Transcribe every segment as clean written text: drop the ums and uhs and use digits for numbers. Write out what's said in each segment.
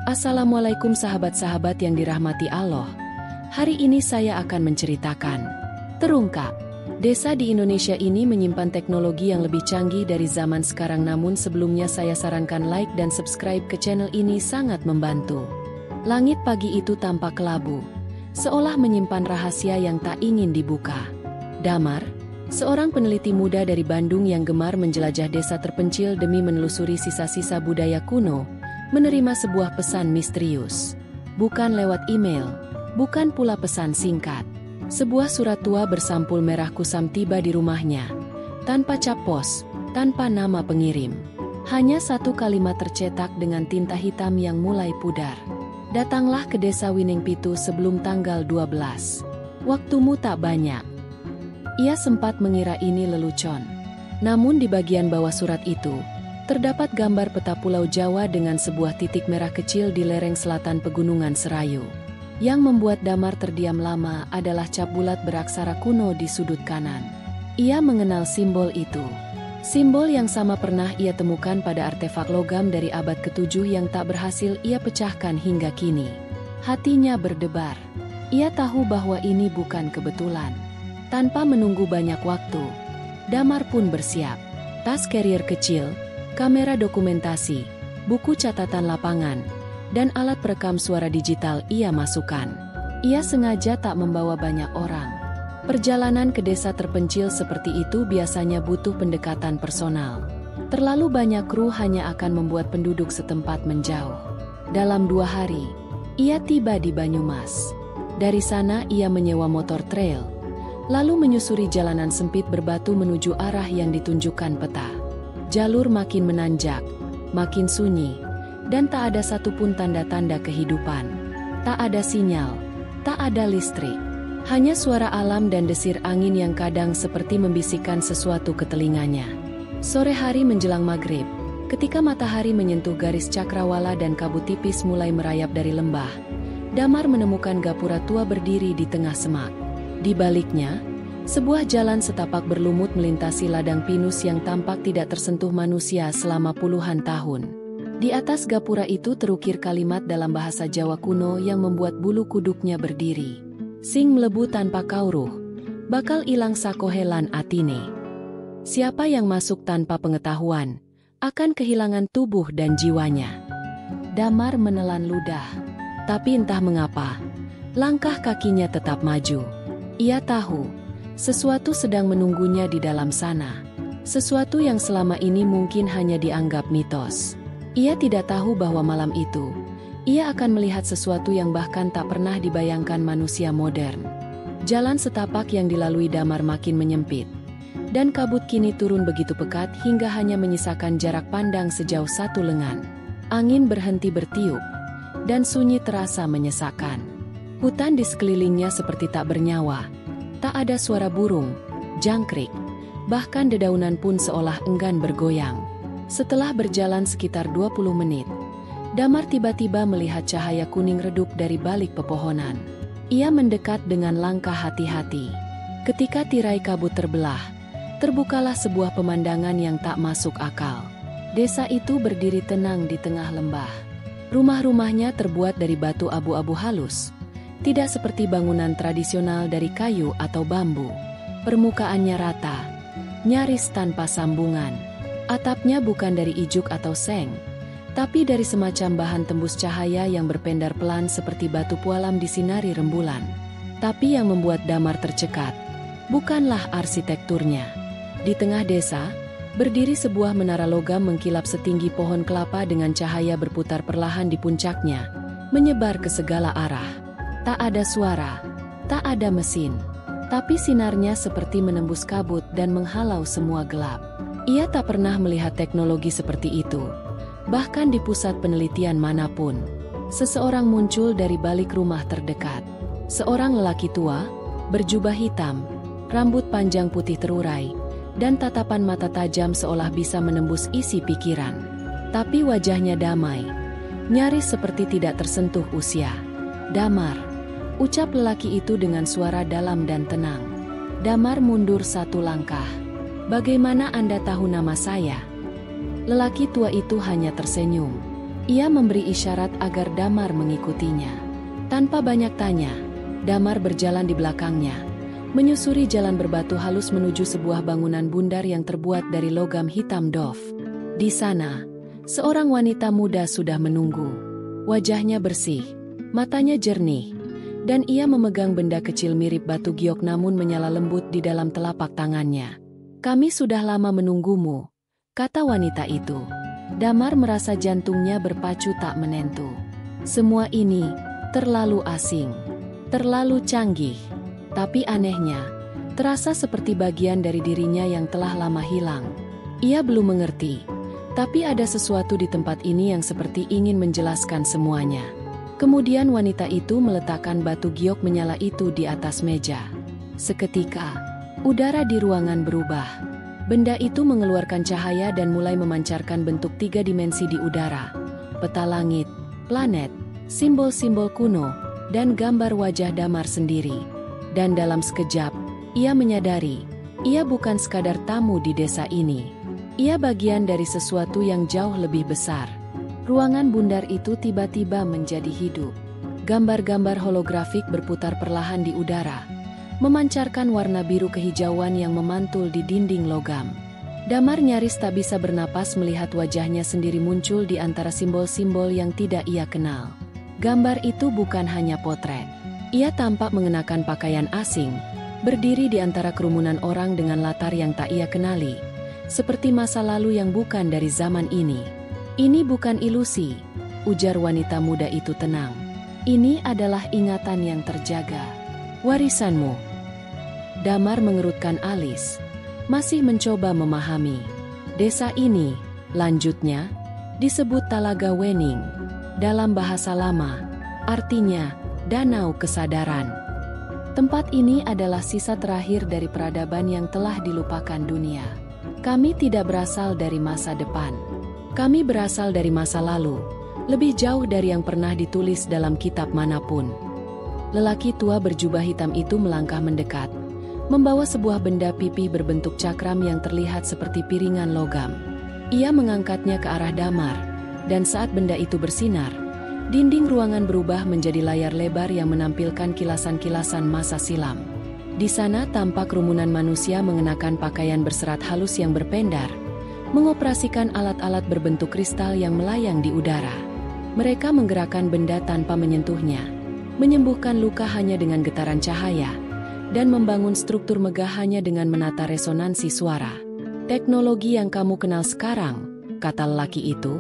Assalamualaikum sahabat-sahabat yang dirahmati Allah. Hari ini saya akan menceritakan terungkap. Desa di Indonesia ini menyimpan teknologi yang lebih canggih dari zaman sekarang, namun sebelumnya saya sarankan like dan subscribe ke channel ini, sangat membantu. Langit pagi itu tampak kelabu, seolah menyimpan rahasia yang tak ingin dibuka. Damar, seorang peneliti muda dari Bandung yang gemar menjelajah desa terpencil demi menelusuri sisa-sisa budaya kuno, menerima sebuah pesan misterius. Bukan lewat email, bukan pula pesan singkat. Sebuah surat tua bersampul merah kusam tiba di rumahnya, tanpa cap pos, tanpa nama pengirim. Hanya satu kalimat tercetak dengan tinta hitam yang mulai pudar. Datanglah ke desa Winingpitu sebelum tanggal 12. Waktumu tak banyak. Ia sempat mengira ini lelucon. Namun di bagian bawah surat itu, terdapat gambar peta Pulau Jawa dengan sebuah titik merah kecil di lereng selatan Pegunungan Serayu. Yang membuat Damar terdiam lama adalah cap bulat beraksara kuno di sudut kanan. Ia mengenal simbol itu. Simbol yang sama pernah ia temukan pada artefak logam dari abad ke-7 yang tak berhasil ia pecahkan hingga kini. Hatinya berdebar. Ia tahu bahwa ini bukan kebetulan. Tanpa menunggu banyak waktu, Damar pun bersiap. Tas carrier kecil, kamera dokumentasi, buku catatan lapangan, dan alat perekam suara digital ia masukkan. Ia sengaja tak membawa banyak orang. Perjalanan ke desa terpencil seperti itu biasanya butuh pendekatan personal. Terlalu banyak kru hanya akan membuat penduduk setempat menjauh. Dalam 2 hari, ia tiba di Banyumas. Dari sana ia menyewa motor trail, lalu menyusuri jalanan sempit berbatu menuju arah yang ditunjukkan peta. Jalur makin menanjak, makin sunyi, dan tak ada satupun tanda-tanda kehidupan. Tak ada sinyal, tak ada listrik. Hanya suara alam dan desir angin yang kadang seperti membisikkan sesuatu ke telinganya. Sore hari menjelang maghrib, ketika matahari menyentuh garis cakrawala dan kabut tipis mulai merayap dari lembah, Damar menemukan gapura tua berdiri di tengah semak. Di baliknya, sebuah jalan setapak berlumut melintasi ladang pinus yang tampak tidak tersentuh manusia selama puluhan tahun. Di atas gapura itu terukir kalimat dalam bahasa Jawa kuno yang membuat bulu kuduknya berdiri. Sing mlebu tanpa kauruh, bakal ilang sakohelan atine. Siapa yang masuk tanpa pengetahuan, akan kehilangan tubuh dan jiwanya. Damar menelan ludah. Tapi entah mengapa, langkah kakinya tetap maju. Ia tahu, sesuatu sedang menunggunya di dalam sana. Sesuatu yang selama ini mungkin hanya dianggap mitos. Ia tidak tahu bahwa malam itu, ia akan melihat sesuatu yang bahkan tak pernah dibayangkan manusia modern. Jalan setapak yang dilalui Damar makin menyempit, dan kabut kini turun begitu pekat hingga hanya menyisakan jarak pandang sejauh 1 lengan. Angin berhenti bertiup, dan sunyi terasa menyesakkan. Hutan di sekelilingnya seperti tak bernyawa. Tak ada suara burung, jangkrik, bahkan dedaunan pun seolah enggan bergoyang. Setelah berjalan sekitar 20 menit, Damar tiba-tiba melihat cahaya kuning redup dari balik pepohonan. Ia mendekat dengan langkah hati-hati. Ketika tirai kabut terbelah, terbukalah sebuah pemandangan yang tak masuk akal. Desa itu berdiri tenang di tengah lembah. Rumah-rumahnya terbuat dari batu abu-abu halus, tidak seperti bangunan tradisional dari kayu atau bambu. Permukaannya rata, nyaris tanpa sambungan. Atapnya bukan dari ijuk atau seng, tapi dari semacam bahan tembus cahaya yang berpendar pelan seperti batu pualam disinari rembulan. Tapi yang membuat Damar tercekat, bukanlah arsitekturnya. Di tengah desa, berdiri sebuah menara logam mengkilap setinggi pohon kelapa dengan cahaya berputar perlahan di puncaknya, menyebar ke segala arah. Tak ada suara, tak ada mesin, tapi sinarnya seperti menembus kabut dan menghalau semua gelap. Ia tak pernah melihat teknologi seperti itu, bahkan di pusat penelitian manapun. Seseorang muncul dari balik rumah terdekat. Seorang lelaki tua, berjubah hitam, rambut panjang putih terurai, dan tatapan mata tajam seolah bisa menembus isi pikiran. Tapi wajahnya damai, nyaris seperti tidak tersentuh usia. "Damar," ucap lelaki itu dengan suara dalam dan tenang. Damar mundur 1 langkah. "Bagaimana Anda tahu nama saya?" Lelaki tua itu hanya tersenyum. Ia memberi isyarat agar Damar mengikutinya. Tanpa banyak tanya, Damar berjalan di belakangnya, menyusuri jalan berbatu halus menuju sebuah bangunan bundar yang terbuat dari logam hitam dof. Di sana, seorang wanita muda sudah menunggu. Wajahnya bersih, matanya jernih, dan ia memegang benda kecil mirip batu giok namun menyala lembut di dalam telapak tangannya. "Kami sudah lama menunggumu," kata wanita itu. Damar merasa jantungnya berpacu tak menentu. Semua ini terlalu asing, terlalu canggih, tapi anehnya, terasa seperti bagian dari dirinya yang telah lama hilang. Ia belum mengerti, tapi ada sesuatu di tempat ini yang seperti ingin menjelaskan semuanya. Kemudian wanita itu meletakkan batu giok menyala itu di atas meja. Seketika, udara di ruangan berubah. Benda itu mengeluarkan cahaya dan mulai memancarkan bentuk 3 dimensi di udara. Peta langit, planet, simbol-simbol kuno, dan gambar wajah Damar sendiri. Dan dalam sekejap, ia menyadari, ia bukan sekadar tamu di desa ini. Ia bagian dari sesuatu yang jauh lebih besar. Ruangan bundar itu tiba-tiba menjadi hidup. Gambar-gambar holografik berputar perlahan di udara, memancarkan warna biru kehijauan yang memantul di dinding logam. Damar nyaris tak bisa bernapas melihat wajahnya sendiri muncul di antara simbol-simbol yang tidak ia kenal. Gambar itu bukan hanya potret. Ia tampak mengenakan pakaian asing, berdiri di antara kerumunan orang dengan latar yang tak ia kenali, seperti masa lalu yang bukan dari zaman ini. "Ini bukan ilusi," ujar wanita muda itu tenang. "Ini adalah ingatan yang terjaga. Warisanmu." Damar mengerutkan alis, masih mencoba memahami. "Desa ini," lanjutnya, "disebut Talaga Wening. Dalam bahasa lama, artinya danau kesadaran. Tempat ini adalah sisa terakhir dari peradaban yang telah dilupakan dunia. Kami tidak berasal dari masa depan. Kami berasal dari masa lalu, lebih jauh dari yang pernah ditulis dalam kitab manapun." Lelaki tua berjubah hitam itu melangkah mendekat, membawa sebuah benda pipih berbentuk cakram yang terlihat seperti piringan logam. Ia mengangkatnya ke arah Damar, dan saat benda itu bersinar, dinding ruangan berubah menjadi layar lebar yang menampilkan kilasan-kilasan masa silam. Di sana tampak kerumunan manusia mengenakan pakaian berserat halus yang berpendar, mengoperasikan alat-alat berbentuk kristal yang melayang di udara. Mereka menggerakkan benda tanpa menyentuhnya, menyembuhkan luka hanya dengan getaran cahaya, dan membangun struktur megah hanya dengan menata resonansi suara. "Teknologi yang kamu kenal sekarang," kata lelaki itu,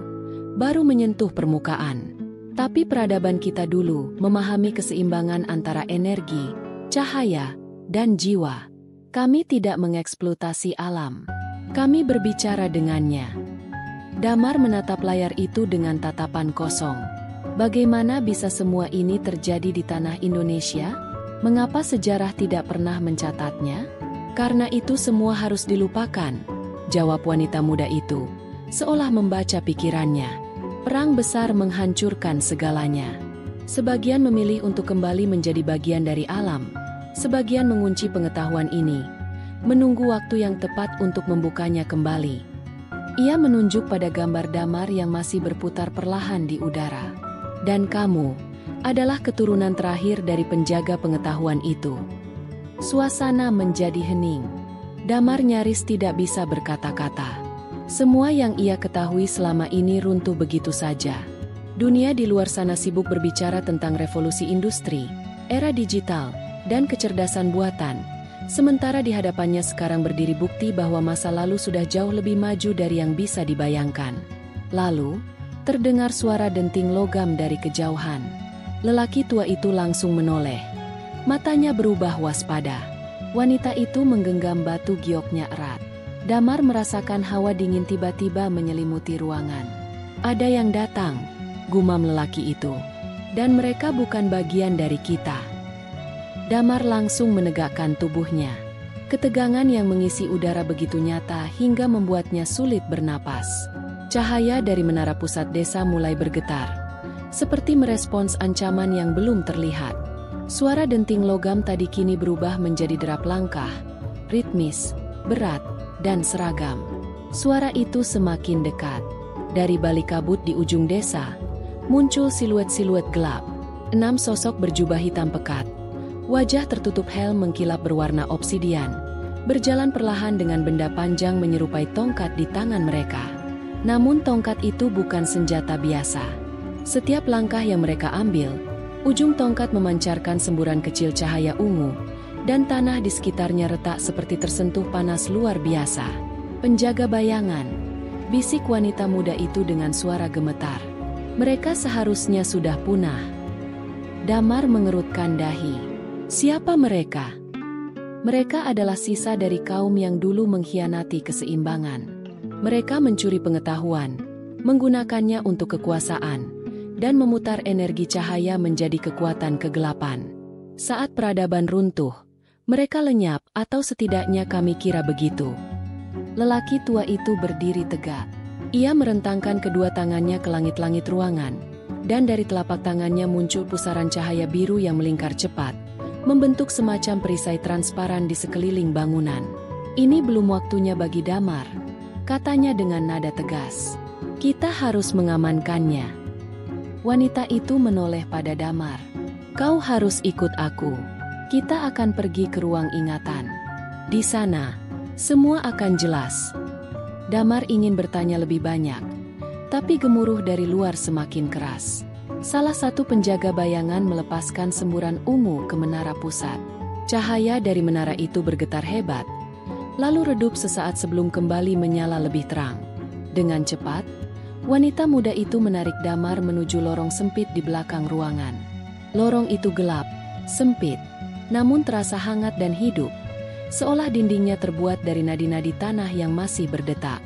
"baru menyentuh permukaan. Tapi peradaban kita dulu memahami keseimbangan antara energi, cahaya, dan jiwa. Kami tidak mengeksploitasi alam. Kami berbicara dengannya." Damar menatap layar itu dengan tatapan kosong. Bagaimana bisa semua ini terjadi di tanah Indonesia? Mengapa sejarah tidak pernah mencatatnya? "Karena itu semua harus dilupakan," jawab wanita muda itu, seolah membaca pikirannya. "Perang besar menghancurkan segalanya. Sebagian memilih untuk kembali menjadi bagian dari alam, sebagian mengunci pengetahuan ini, menunggu waktu yang tepat untuk membukanya kembali." Ia menunjuk pada gambar Damar yang masih berputar perlahan di udara. "Dan kamu adalah keturunan terakhir dari penjaga pengetahuan itu." Suasana menjadi hening. Damar nyaris tidak bisa berkata-kata. Semua yang ia ketahui selama ini runtuh begitu saja. Dunia di luar sana sibuk berbicara tentang revolusi industri, era digital, dan kecerdasan buatan. Sementara di hadapannya sekarang berdiri bukti bahwa masa lalu sudah jauh lebih maju dari yang bisa dibayangkan. Lalu, terdengar suara denting logam dari kejauhan. Lelaki tua itu langsung menoleh. Matanya berubah waspada. Wanita itu menggenggam batu gioknya erat. Damar merasakan hawa dingin tiba-tiba menyelimuti ruangan. "Ada yang datang," gumam lelaki itu. "Dan mereka bukan bagian dari kita." Damar langsung menegakkan tubuhnya. Ketegangan yang mengisi udara begitu nyata hingga membuatnya sulit bernapas. Cahaya dari menara pusat desa mulai bergetar, seperti merespons ancaman yang belum terlihat. Suara denting logam tadi kini berubah menjadi derap langkah, ritmis, berat, dan seragam. Suara itu semakin dekat. Dari balik kabut di ujung desa, muncul siluet-siluet gelap. 6 sosok berjubah hitam pekat. Wajah tertutup helm mengkilap berwarna obsidian. Berjalan perlahan dengan benda panjang menyerupai tongkat di tangan mereka. Namun tongkat itu bukan senjata biasa. Setiap langkah yang mereka ambil, ujung tongkat memancarkan semburan kecil cahaya ungu, dan tanah di sekitarnya retak seperti tersentuh panas luar biasa. Penjaga bayangan, bisik wanita muda itu dengan suara gemetar. Mereka seharusnya sudah punah. Damar mengerutkan dahi. Siapa mereka? Mereka adalah sisa dari kaum yang dulu mengkhianati keseimbangan. Mereka mencuri pengetahuan, menggunakannya untuk kekuasaan, dan memutar energi cahaya menjadi kekuatan kegelapan. Saat peradaban runtuh, mereka lenyap atau setidaknya kami kira begitu. Lelaki tua itu berdiri tegak. Ia merentangkan kedua tangannya ke langit-langit ruangan, dan dari telapak tangannya muncul pusaran cahaya biru yang melingkar cepat, membentuk semacam perisai transparan di sekeliling bangunan. Ini belum waktunya bagi Damar, katanya dengan nada tegas. Kita harus mengamankannya. Wanita itu menoleh pada Damar. Kau harus ikut aku. Kita akan pergi ke ruang ingatan. Di sana, semua akan jelas. Damar ingin bertanya lebih banyak, tapi gemuruh dari luar semakin keras. Salah satu penjaga bayangan melepaskan semburan ungu ke menara pusat. Cahaya dari menara itu bergetar hebat, lalu redup sesaat sebelum kembali menyala lebih terang. Dengan cepat, wanita muda itu menarik Damar menuju lorong sempit di belakang ruangan. Lorong itu gelap, sempit, namun terasa hangat dan hidup, seolah dindingnya terbuat dari nadi-nadi tanah yang masih berdetak.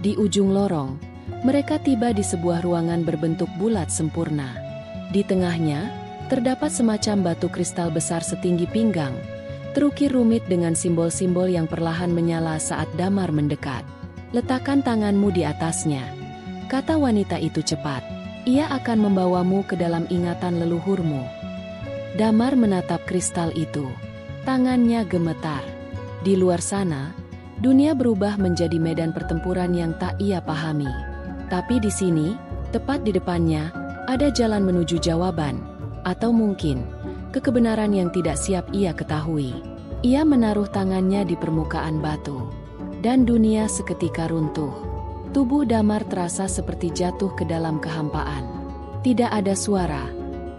Di ujung lorong, mereka tiba di sebuah ruangan berbentuk bulat sempurna. Di tengahnya, terdapat semacam batu kristal besar setinggi pinggang, terukir rumit dengan simbol-simbol yang perlahan menyala saat Damar mendekat. Letakkan tanganmu di atasnya, kata wanita itu cepat. Ia akan membawamu ke dalam ingatan leluhurmu. Damar menatap kristal itu. Tangannya gemetar. Di luar sana, dunia berubah menjadi medan pertempuran yang tak ia pahami. Tapi di sini, tepat di depannya, ada jalan menuju jawaban, atau mungkin ke kebenaran yang tidak siap ia ketahui. Ia menaruh tangannya di permukaan batu, dan dunia seketika runtuh. Tubuh Damar terasa seperti jatuh ke dalam kehampaan. Tidak ada suara,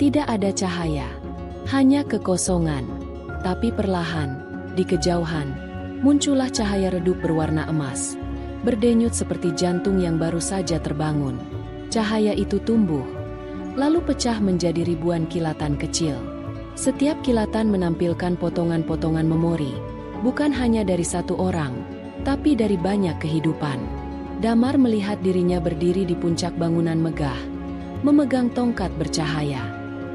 tidak ada cahaya, hanya kekosongan. Tapi perlahan, di kejauhan, muncullah cahaya redup berwarna emas, berdenyut seperti jantung yang baru saja terbangun. Cahaya itu tumbuh, lalu pecah menjadi ribuan kilatan kecil. Setiap kilatan menampilkan potongan-potongan memori, bukan hanya dari satu orang, tapi dari banyak kehidupan. Damar melihat dirinya berdiri di puncak bangunan megah, memegang tongkat bercahaya.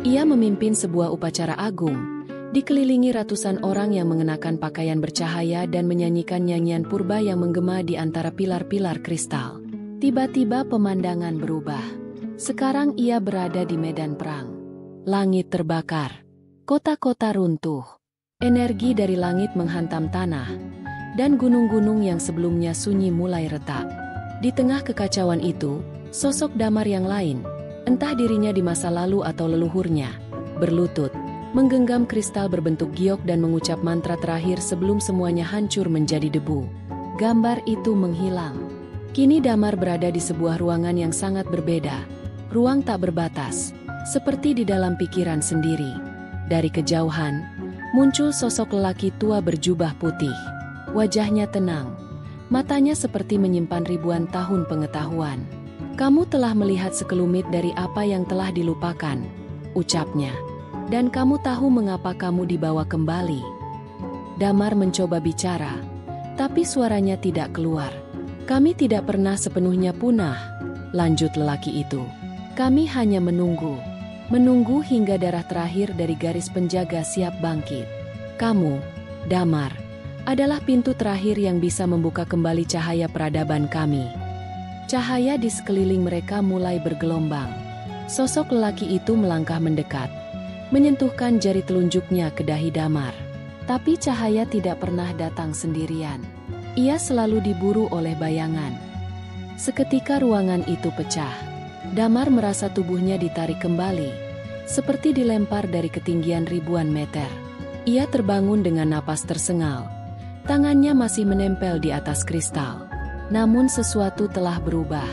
Ia memimpin sebuah upacara agung, dikelilingi ratusan orang yang mengenakan pakaian bercahaya dan menyanyikan nyanyian purba yang menggema di antara pilar-pilar kristal. Tiba-tiba pemandangan berubah. Sekarang ia berada di medan perang. Langit terbakar, kota-kota runtuh. Energi dari langit menghantam tanah, dan gunung-gunung yang sebelumnya sunyi mulai retak. Di tengah kekacauan itu, sosok Damar yang lain, entah dirinya di masa lalu atau leluhurnya, berlutut, menggenggam kristal berbentuk giok dan mengucap mantra terakhir sebelum semuanya hancur menjadi debu. Gambar itu menghilang. Kini Damar berada di sebuah ruangan yang sangat berbeda. Ruang tak berbatas, seperti di dalam pikiran sendiri. Dari kejauhan, muncul sosok lelaki tua berjubah putih. Wajahnya tenang. Matanya seperti menyimpan ribuan tahun pengetahuan. Kamu telah melihat sekelumit dari apa yang telah dilupakan, ucapnya. Dan kamu tahu mengapa kamu dibawa kembali. Damar mencoba bicara, tapi suaranya tidak keluar. Kami tidak pernah sepenuhnya punah, lanjut lelaki itu. Kami hanya menunggu hingga darah terakhir dari garis penjaga siap bangkit. Kamu, Damar, adalah pintu terakhir yang bisa membuka kembali cahaya peradaban kami. Cahaya di sekeliling mereka mulai bergelombang. Sosok lelaki itu melangkah mendekat, menyentuhkan jari telunjuknya ke dahi Damar. Tapi cahaya tidak pernah datang sendirian. Ia selalu diburu oleh bayangan. Seketika ruangan itu pecah. Damar merasa tubuhnya ditarik kembali, seperti dilempar dari ketinggian ribuan meter. Ia terbangun dengan napas tersengal. Tangannya masih menempel di atas kristal. Namun sesuatu telah berubah.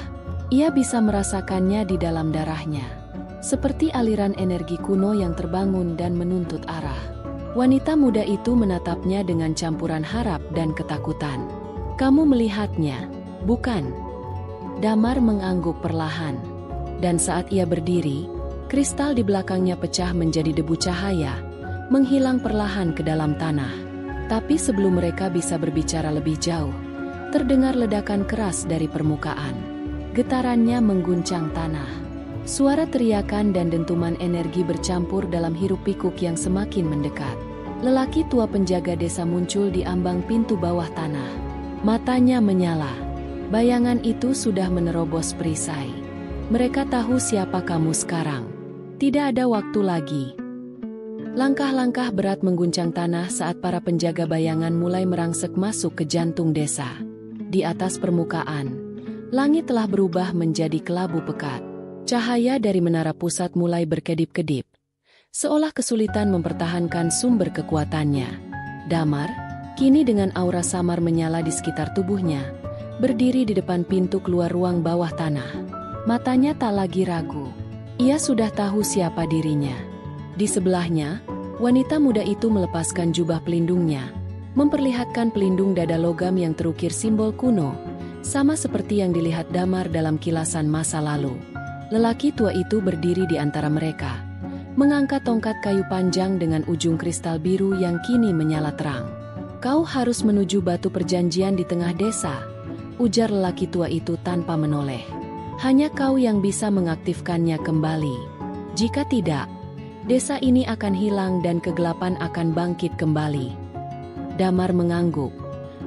Ia bisa merasakannya di dalam darahnya. Seperti aliran energi kuno yang terbangun dan menuntut arah. Wanita muda itu menatapnya dengan campuran harap dan ketakutan. "Kamu melihatnya, bukan?" Damar mengangguk perlahan. Dan saat ia berdiri, kristal di belakangnya pecah menjadi debu cahaya, menghilang perlahan ke dalam tanah. Tapi sebelum mereka bisa berbicara lebih jauh, terdengar ledakan keras dari permukaan. Getarannya mengguncang tanah. Suara teriakan dan dentuman energi bercampur dalam hiruk-pikuk yang semakin mendekat. Lelaki tua penjaga desa muncul di ambang pintu bawah tanah. Matanya menyala. Bayangan itu sudah menerobos perisai. "Mereka tahu siapa kamu sekarang. Tidak ada waktu lagi." Langkah-langkah berat mengguncang tanah saat para penjaga bayangan mulai merangsek masuk ke jantung desa. Di atas permukaan, langit telah berubah menjadi kelabu pekat. Cahaya dari menara pusat mulai berkedip-kedip, seolah kesulitan mempertahankan sumber kekuatannya. Damar, kini dengan aura samar menyala di sekitar tubuhnya, berdiri di depan pintu keluar ruang bawah tanah. Matanya tak lagi ragu. Ia sudah tahu siapa dirinya. Di sebelahnya, wanita muda itu melepaskan jubah pelindungnya, memperlihatkan pelindung dada logam yang terukir simbol kuno, sama seperti yang dilihat Damar dalam kilasan masa lalu. Lelaki tua itu berdiri di antara mereka, mengangkat tongkat kayu panjang dengan ujung kristal biru yang kini menyala terang. "Kau harus menuju batu perjanjian di tengah desa," ujar lelaki tua itu tanpa menoleh. "Hanya kau yang bisa mengaktifkannya kembali. Jika tidak, desa ini akan hilang dan kegelapan akan bangkit kembali." Damar mengangguk,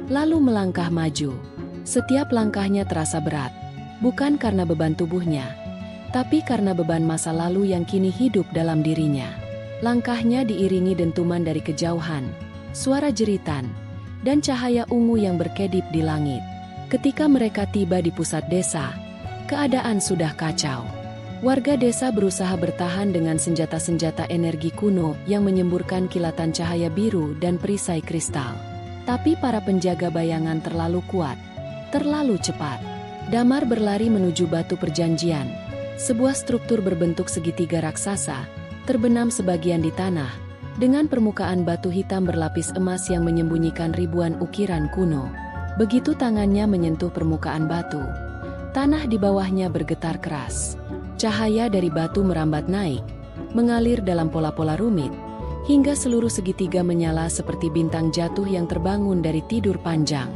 lalu melangkah maju. Setiap langkahnya terasa berat, bukan karena beban tubuhnya, tapi karena beban masa lalu yang kini hidup dalam dirinya. Langkahnya diiringi dentuman dari kejauhan, suara jeritan, dan cahaya ungu yang berkedip di langit. Ketika mereka tiba di pusat desa, keadaan sudah kacau. Warga desa berusaha bertahan dengan senjata-senjata energi kuno yang menyemburkan kilatan cahaya biru dan perisai kristal. Tapi para penjaga bayangan terlalu kuat, terlalu cepat. Damar berlari menuju batu perjanjian, sebuah struktur berbentuk segitiga raksasa, terbenam sebagian di tanah, dengan permukaan batu hitam berlapis emas yang menyembunyikan ribuan ukiran kuno. Begitu tangannya menyentuh permukaan batu, tanah di bawahnya bergetar keras. Cahaya dari batu merambat naik, mengalir dalam pola-pola rumit, hingga seluruh segitiga menyala seperti bintang jatuh yang terbangun dari tidur panjang.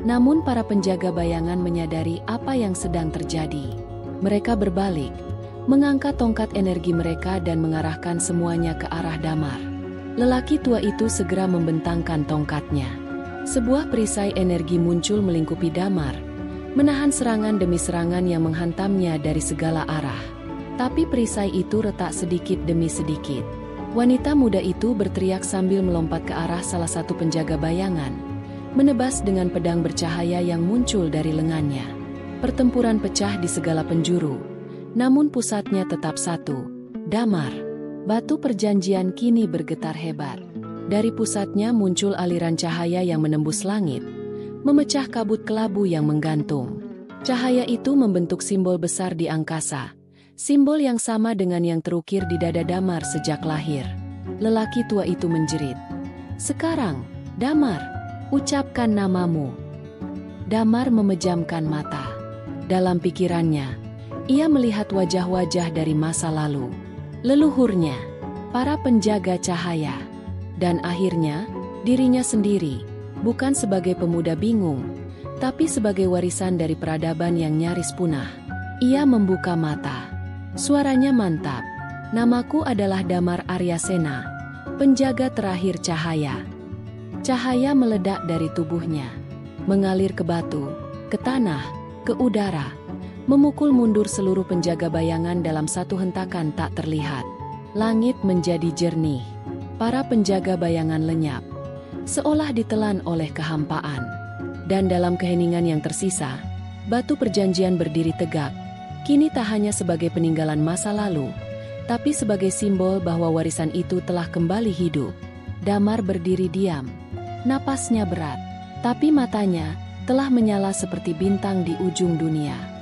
Namun para penjaga bayangan menyadari apa yang sedang terjadi. Mereka berbalik, mengangkat tongkat energi mereka dan mengarahkan semuanya ke arah Damar. Lelaki tua itu segera membentangkan tongkatnya. Sebuah perisai energi muncul melingkupi Damar, menahan serangan demi serangan yang menghantamnya dari segala arah. Tapi perisai itu retak sedikit demi sedikit. Wanita muda itu berteriak sambil melompat ke arah salah satu penjaga bayangan, menebas dengan pedang bercahaya yang muncul dari lengannya. Pertempuran pecah di segala penjuru, namun pusatnya tetap satu, Damar. Batu perjanjian kini bergetar hebat. Dari pusatnya muncul aliran cahaya yang menembus langit, memecah kabut kelabu yang menggantung. Cahaya itu membentuk simbol besar di angkasa, simbol yang sama dengan yang terukir di dada Damar sejak lahir. Lelaki tua itu menjerit, "Sekarang, Damar, ucapkan namamu." Damar memejamkan mata. Dalam pikirannya, ia melihat wajah-wajah dari masa lalu, leluhurnya, para penjaga cahaya, dan akhirnya dirinya sendiri. Bukan sebagai pemuda bingung, tapi sebagai warisan dari peradaban yang nyaris punah. Ia membuka mata. Suaranya mantap. "Namaku adalah Damar Aryasena, penjaga terakhir cahaya." Cahaya meledak dari tubuhnya, mengalir ke batu, ke tanah, ke udara, memukul mundur seluruh penjaga bayangan dalam satu hentakan tak terlihat. Langit menjadi jernih. Para penjaga bayangan lenyap, seolah ditelan oleh kehampaan. Dan dalam keheningan yang tersisa, Batu perjanjian berdiri tegak, kini tak hanya sebagai peninggalan masa lalu, tapi sebagai simbol bahwa warisan itu telah kembali hidup. Damar berdiri diam. Napasnya berat, tapi matanya telah menyala seperti bintang di ujung dunia.